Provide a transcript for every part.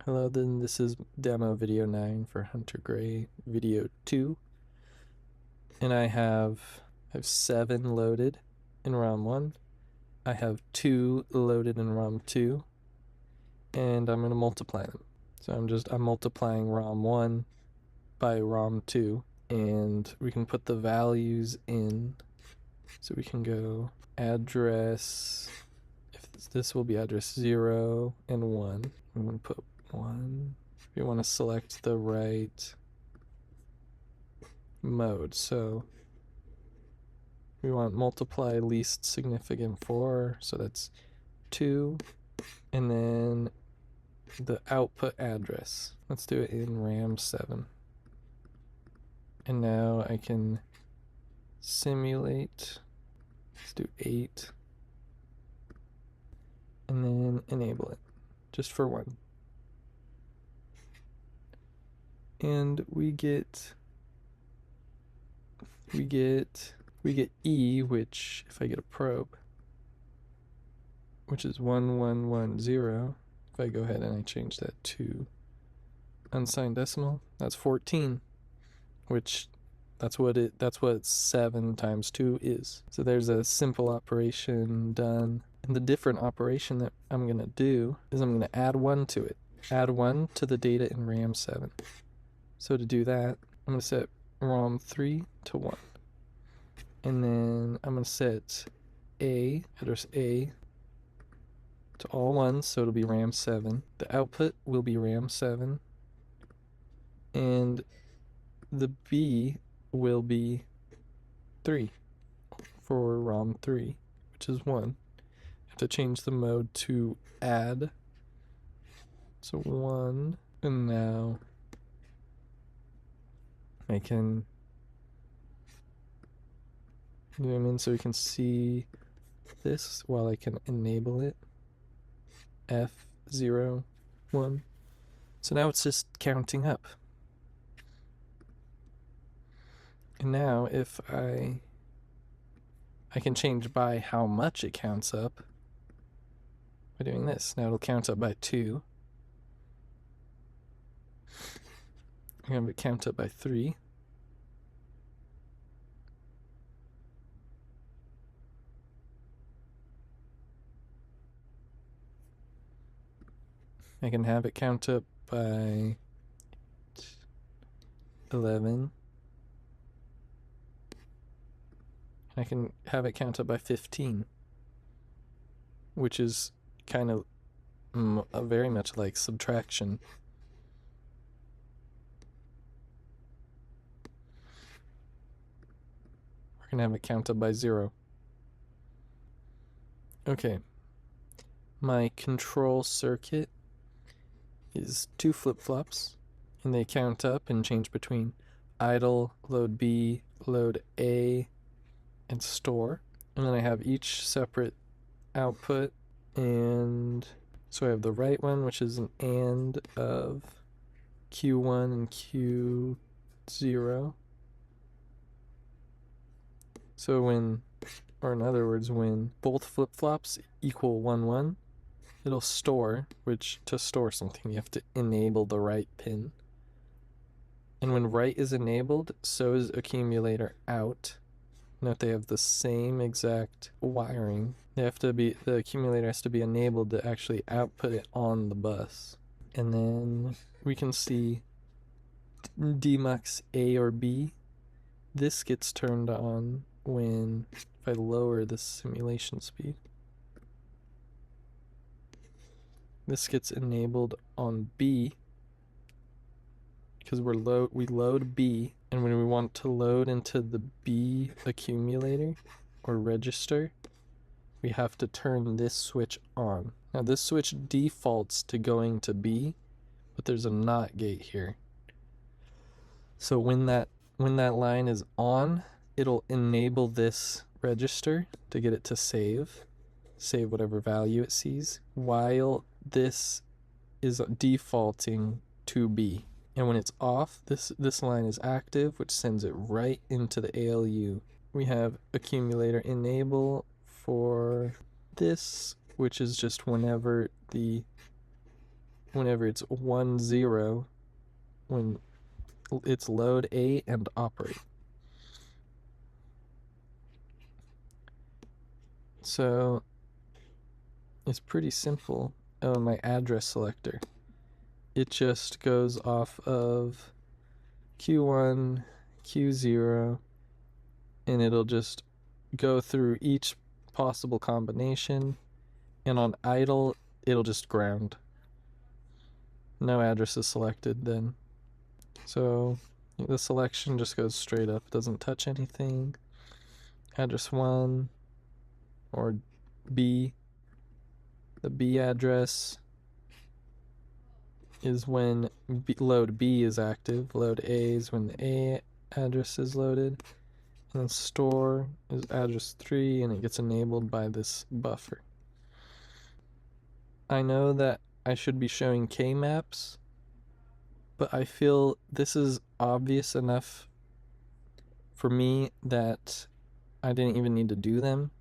Hello, then this is demo video 9 for Hunter Gray video 2. And I have 7 loaded in ROM 1. I have 2 loaded in ROM 2. And I'm going to multiply them. So I'm multiplying ROM 1 by ROM 2. And we can put the values in. So we can go address, this will be address 0 and 1. I'm going to put 1. We want to select the right mode. So we want multiply least significant 4. So that's 2. And then the output address. Let's do it in RAM 7. And now I can simulate. Let's do 8. And then enable it just for 1. And we get E, which if I get a probe, which is 1110. If I go ahead and I change that to unsigned decimal, that's 14, which that's what 7 times 2 is. So there's a simple operation done. And the different operation that I'm going to do is I'm going to add 1 to it. Add 1 to the data in RAM 7. So to do that, I'm going to set ROM 3 to 1. And then I'm going to set address A to all ones, so it'll be RAM 7. The output will be RAM 7. And the B will be 3 for ROM 3, which is 1. I have to change the mode to add. So 1, and now I can zoom in so we can see this while I can enable it. F0, 1. So now it's just counting up. And now if I can change by how much it counts up by doing this. Now it'll count up by 2. I'm going to count up by 3. I can have it count up by 11. I can have it count up by 15, which is kind of very much like subtraction. We're going to have it count up by 0. Okay. My control circuit is 2 flip-flops, and they count up and change between idle, load B, load A, and store. And then I have each separate output, and so I have the right one, which is an AND of Q1 and Q0. So when both flip-flops equal 1, 1, it'll store, which to store something, you have to enable the right pin. And when write is enabled, so is accumulator out. Note they have the same exact wiring. The accumulator has to be enabled to actually output it on the bus. And then we can see demux A or B. This gets turned on when, if I lower the simulation speed, this gets enabled on B because we load B, and when we want to load into the B accumulator or register, we have to turn this switch on. Now this switch defaults to going to B, but there's a NOT gate here. So when that line is on, it'll enable this register to get it to save whatever value it sees, while this is defaulting to B. And when it's off, this line is active, which sends it right into the ALU. We have accumulator enable for this, which is just whenever the whenever it's 1, 0, when it's load A and operate. So it's pretty simple. Oh, my address selector. It just goes off of Q1, Q0, and it'll just go through each possible combination, and on idle, it'll just ground. No address is selected then. So the selection just goes straight up, doesn't touch anything. Address 1 or B. The B address is when load B is active. Load A is when the A address is loaded. And then store is address 3, and it gets enabled by this buffer. I know that I should be showing K-maps, but I feel this is obvious enough for me that I didn't even need to do them,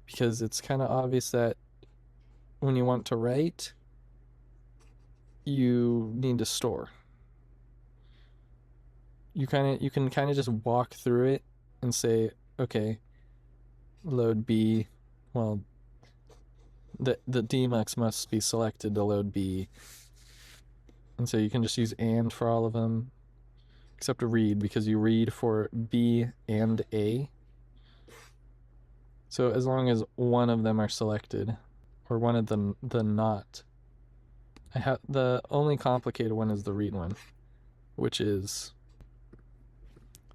because it's kind of obvious that when you want to write, you need to store. You can kind of just walk through it and say, okay, load B, well, the demux must be selected to load B. And so you can just use and for all of them, except read, because you read for B and A. So as long as one of them are selected, or one of the not, the only complicated one is the read one, which is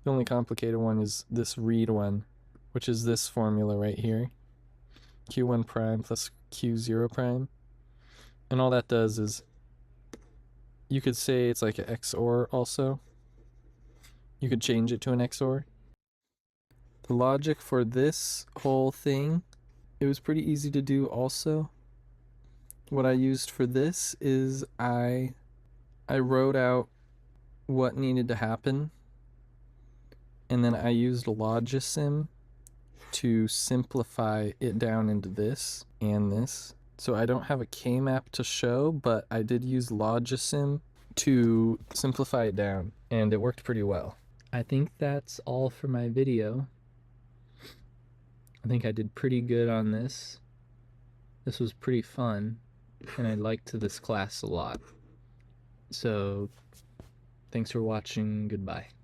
the only complicated one is this read one, which is this formula right here, Q1 prime plus Q0 prime. And all that does is, you could say it's like an XOR also. You could change it to an XOR. The logic for this whole thing, it was pretty easy to do also. What I used for this is I wrote out what needed to happen, and then I used Logisim to simplify it down into this and this. So I don't have a K-map to show, but I did use Logisim to simplify it down, and it worked pretty well. I think that's all for my video. I think I did pretty good on this. This was pretty fun, and I liked this class a lot. So thanks for watching. Goodbye.